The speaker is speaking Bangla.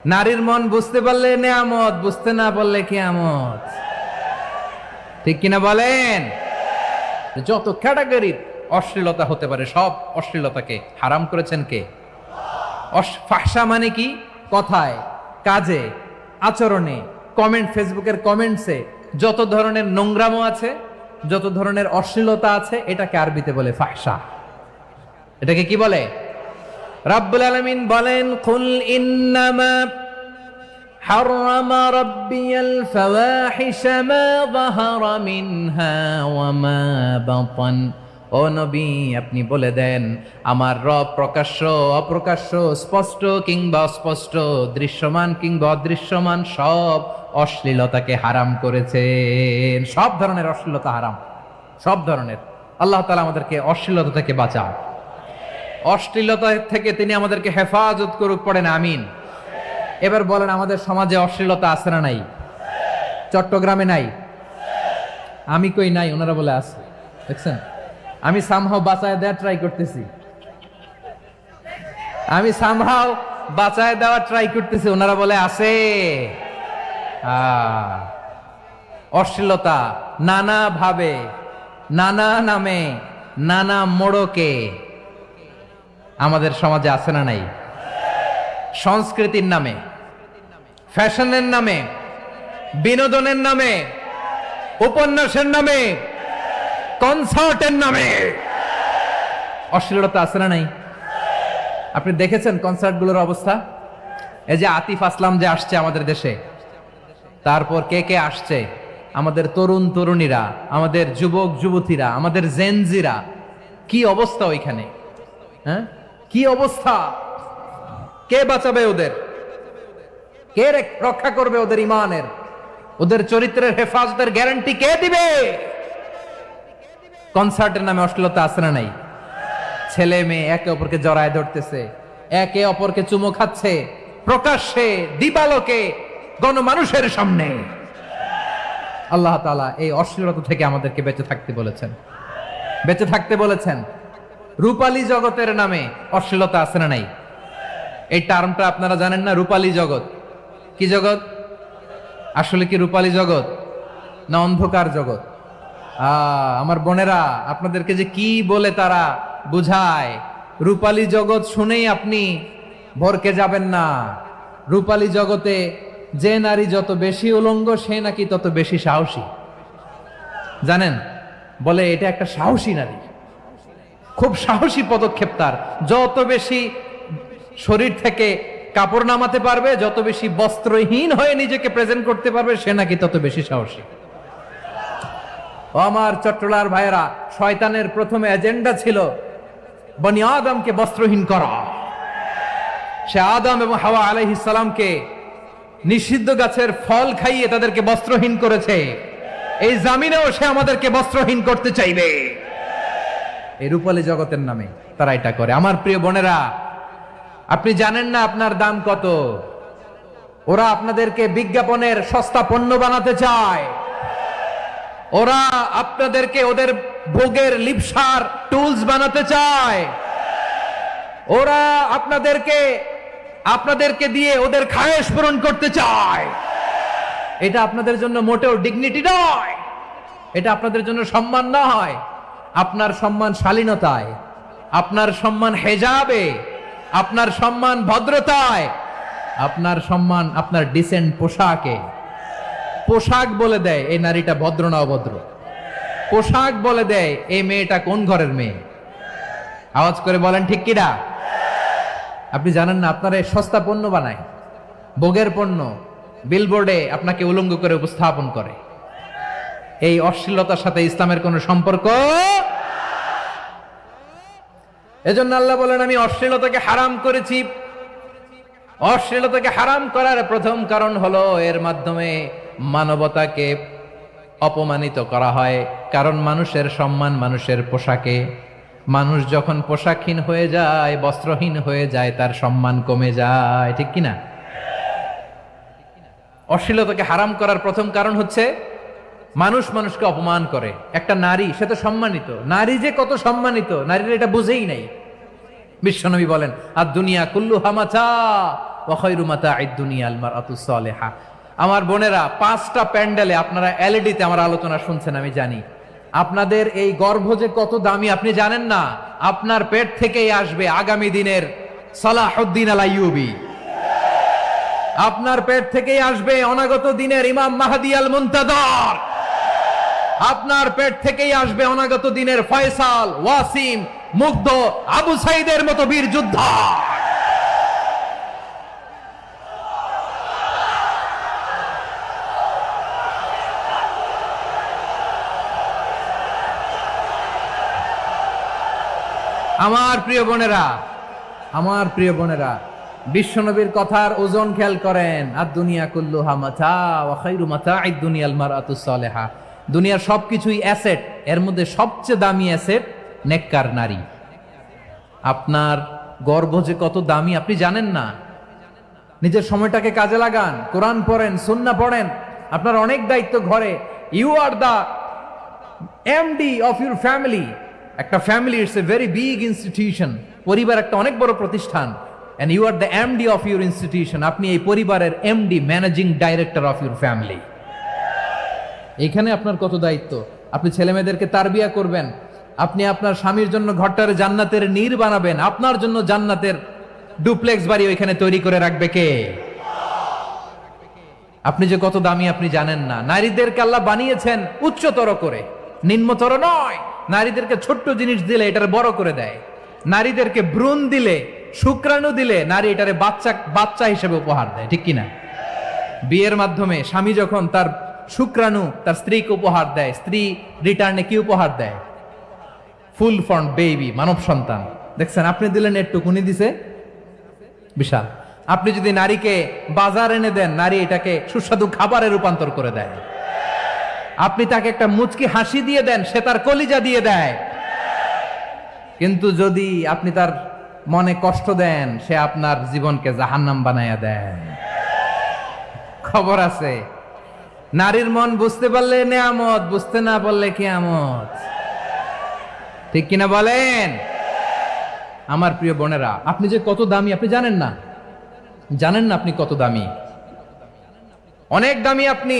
নারীর মন বুঝতে পারলে নেয়ামত, বুঝতে না পারলে কিয়ামত। ঠিক কিনা বলেন? যত ক্যাটাগরির অশ্লীলতা হতে পারে সব অশ্লীলতাকে হারাম করেছেন কে? ফাহশা মানে কি? কথায়, কাজে, আচরণে, কমেন্ট, ফেসবুকের কমেন্টসে যত ধরনের নোংরামো আছে, যত ধরনের অশ্লীলতা আছে, এটাকে আরবিতে বলে ফাহশা। এটাকে কি বলে? রাব্বুল আলামিন বলেন, কুল ইন্নামা হারামা রাব্বিয়াল ফাওয়াহিশা মা যাহারা মিনহা ওয়া মা বাতান। ও নবী, আপনি বলে দেন, আমার রব প্রকাশ্য অপ্রকাশ্য, স্পষ্ট কিংবা অস্পষ্ট, দৃশ্যমান কিংবা অদৃশ্যমান সব অশ্লীলতাকে হারাম করেছেন। সব ধরনের অশ্লীলতা হারাম, সব ধরনের। আল্লাহ তাআলা আমাদেরকে অশ্লীলতা থেকে বাঁচান, অশ্লীলতা থেকে তিনি আমাদেরকে হেফাজত করুক। পড়েন আমিন। এবার বলেন, আমাদের সমাজে অশ্লীলতা আছে না নাই? চট্টগ্রামে নাই? আমি কই নাই, ওনারা বলে আছে। দেখছেন, আমি সামহাও বাঁচায় দেওয়ার ট্রাই করতেছি, আমি সামহাও বাঁচায় দেওয়ার ট্রাই করতেছি, ওনারা বলে আছে। অশ্লীলতা নানা ভাবে, নানা নামে, নানা মোড়কে আমাদের সমাজে আছে না নাই? সংস্কৃতির নামে, ফ্যাশনের নামে, বিনোদনের নামে, উপন্যাসের নামে, কনসার্টের নামে অশ্লীলতা আছে না নাই? আপনি দেখেছেন কনসার্টগুলোর অবস্থা? এই যে আতিফ আসলাম যে আসছে আমাদের দেশে, তারপর কে কে আসছে, আমাদের তরুণ তরুণীরা, আমাদের যুবক যুবতীরা, আমাদের জেনজিরা, কি অবস্থা ওইখানে? হ্যাঁ, কি অবস্থা? কে বাঁচাবে ওদের? কে রক্ষা করবে ওদের ইমানের, ওদের চরিত্রের হেফাজতের গ্যারান্টি কে দিবে? কনসার্টের নামে অশ্লীলতা আছে না নাই? ছেলে মেয়ে একে অপরকে জড়ায় ধরতেছে, একে অপরকে চুমো খাচ্ছে, প্রকাশ্যে, দিবালোকে, গণমানুষের সামনে। আল্লাহ তাআলা এই অশ্লীলতা থেকে আমাদেরকে বেঁচে থাকতে বলেছেন, বেঁচে থাকতে বলেছেন। রূপালী জগতের নামে অশ্লীলতা আছে না নাই? এই টার্মটা আপনারা জানেন না? রূপালী জগৎ কি জগৎ? আসলে কি রূপালী জগৎ না অন্ধকার জগৎ? আমার বোনেরা, আপনাদেরকে যে কি বলে তারা বুঝায়, রূপালী জগৎ শুনেই আপনি ভরকে যাবেন না। রূপালী জগতে যে নারী যত বেশি উলঙ্গ, সে নাকি তত বেশি সাহসী। জানেন, বলে এটা একটা সাহসী নারী, খুব সাহসী পদক্ষেপ তার। যত বেশি শরীর থেকে কাপড় নামাতে পারবে, যত বেশি বস্ত্রহীন হয়ে নিজেকে প্রেজেন্ট করতে পারবে, সে নাকি তত বেশি সাহসী। আমার চট্টলার ভাইয়েরা, শয়তানের প্রথমে এজেন্ডা ছিল বনি আদমকে বস্ত্রহীন করা। সে আদম এবং হাওয়া আলাইহিস সালামকে নিষিদ্ধ গাছের ফল খাইয়ে তাদেরকে বস্ত্রহীন করেছে। এই জামিনেও সে আমাদেরকে বস্ত্রহীন করতে চাইবে। এই রূপালী জগতের নামে তারা এটা করে। আমার প্রিয় বোনেরা, আপনি জানেন না আপনার দাম কত? ওরা আপনাদেরকে বিজ্ঞাপনের সস্তা পণ্য বানাতে চায়। ওরা আপনাদেরকে ওদের ভোগের লিপসার টুলস বানাতে চায়। ওরা আপনাদেরকে দিয়ে ওদের খায়েশ পূরণ করতে চায়। এটা আপনাদের জন্য মোটেও ডিগনিটি নয়, এটা আপনাদের জন্য সম্মান নয়। আপনার সম্মান শালীনতায়, আপনার সম্মান হেজাবে, আপনার সম্মান ভদ্রতায়, আপনার সম্মান আপনার ডিসেন্ট পোশাকে। পোশাক বলে দেয় এই নারীটা ভদ্র না অভদ্র। পোশাক বলে দেয় এই মেয়েটা কোন ঘরের মেয়ে। আওয়াজ করে বলেন ঠিক কিনা? আপনি জানেন না, আপনারা সস্তা পণ্য বানায়, ভোগের পণ্য, বিলবোর্ডে আপনাকে উলঙ্গ করে উপস্থাপন করে। এই অশ্লীলতার সাথে ইসলামের কোনো সম্পর্ক। এজন্য আল্লাহ বলেন, আমি অশ্লীলতাকে হারাম করেছি। অশ্লীলতাকে হারাম করার প্রথম কারণ হলো এর মাধ্যমে মানবতাকে অপমানিত করা হয়। কারণ মানুষের সম্মান মানুষের পোশাকে। মানুষ যখন পোশাকহীন হয়ে যায়, বস্ত্রহীন হয়ে যায়, তার সম্মান কমে যায়। ঠিক কিনা? অশ্লীলতাকে হারাম করার প্রথম কারণ হচ্ছে মানুষ মানুষকে অপমান করে। একটা নারী, সে তো সম্মানিত, নারী যে কত সম্মানিত নারীর এটা বুঝেই নাই। বিশ্বনবী বলেন, আর দুনিয়া কুল্লু হামাচা ওয়া খায়রু মাতাঈদ দুনিয়া আল মারআতুস সালিহা। আমার বোনেরা, 5টা প্যান্ডেলে আপনারা এলইডিতে আমার আলোচনা শুনছেন, আমি জানি। আপনাদের এই গর্ভ যে কত দামি আপনি জানেন না। আপনার পেট থেকেই আসবে আগামী দিনের সালাহুদ্দিন আল আইয়ুবী। আপনার পেট থেকেই আসবে অনাগত দিনের ইমাম মাহদী আল মুনতাযর। আপনার পেট থেকেই আসবে অনাগত দিনের ফয়সাল, ওয়াসিম, মুগ্ধ, আবু সাইদের মতো বীর যোদ্ধা। আমার প্রিয় বোনেরা, আমার প্রিয় বোনেরা, বিশ্বনবীর কথার ওজন খেয়াল করেন। আর দুনিয়া কুল্লুহা মাতা ওয়া খায়রু মাতাঈদ দুনিয়াল মারআতুস সালিহা। দুনিয়ার সবকিছুই অ্যাসেট, এর মধ্যে সবচেয়ে দামি অ্যাসেট নেককার নারী। আপনার গর্ভ যে কত দামি আপনি জানেন না। নিজের সময়টাকে কাজে লাগান, কোরআন পড়েন, সুন্নাহ পড়েন। আপনার অনেক দায়িত্ব ঘরে। You are the MD of your family. একটা family it's a very big institution. পরিবার একটা অনেক বড় প্রতিষ্ঠান। And you are the MD of your institution. আপনি এই পরিবারের MD, managing director of your family. এখানে আপনার কত দায়িত্ব। আপনি ছেলে মেয়েদেরকে তারবিয়া করবেন। আপনি আপনার স্বামীর জন্য ঘরটারে জান্নাতের নীর বানাবেন। আপনার জন্য জান্নাতের ডুপ্লেক্স বাড়ি ওইখানে তৈরি করে রাখবে কে? আপনি যে কত দামি আপনি জানেন না। নারীদেরকে আল্লাহ বানিয়েছেন উচ্চতর করে, নিম্নতর নয়। নারীদেরকে ছোট্ট জিনিস দিলে এটারে বড় করে দেয়। নারীদেরকে ভ্রূণ দিলে, শুক্রাণু দিলে নারী এটারে বাচ্চা হিসেবে উপহার দেয়, ঠিক কিনা? বিয়ের মাধ্যমে স্বামী যখন তার শুক্রাণু তার স্ত্রীকে উপহার দেয়, স্ত্রী রিটার্নে কি উপহার দেয়? ফুল ফর্ম বেবি, মানব সন্তান। দেখছেন, আপনি দিলেন একটুক, উনি দিছে বিশাল। আপনি যদি নারীকে বাজার এনে দেন, নারী এটাকে সুস্বাদু খাবারে রূপান্তর করে দেয়। আপনি তাকে একটা মুচকি হাসি দিয়ে দেন, সে তার কলিজা দিয়ে দেয়। কিন্তু যদি আপনি তার মনে কষ্ট দেন, সে আপনার জীবনকে জাহান্নাম বানায়া দেয়। খবর আছে, নারীর মন বুঝতে পারলে নেয়ামত, বুঝতে না পারলে কিয়ামত। ঠিক কিনা বলেন? আমার প্রিয় বোনেরা, আপনি যে কত দামি আপনি জানেন না। জানেন না আপনি কত দামি, অনেক দামি আপনি।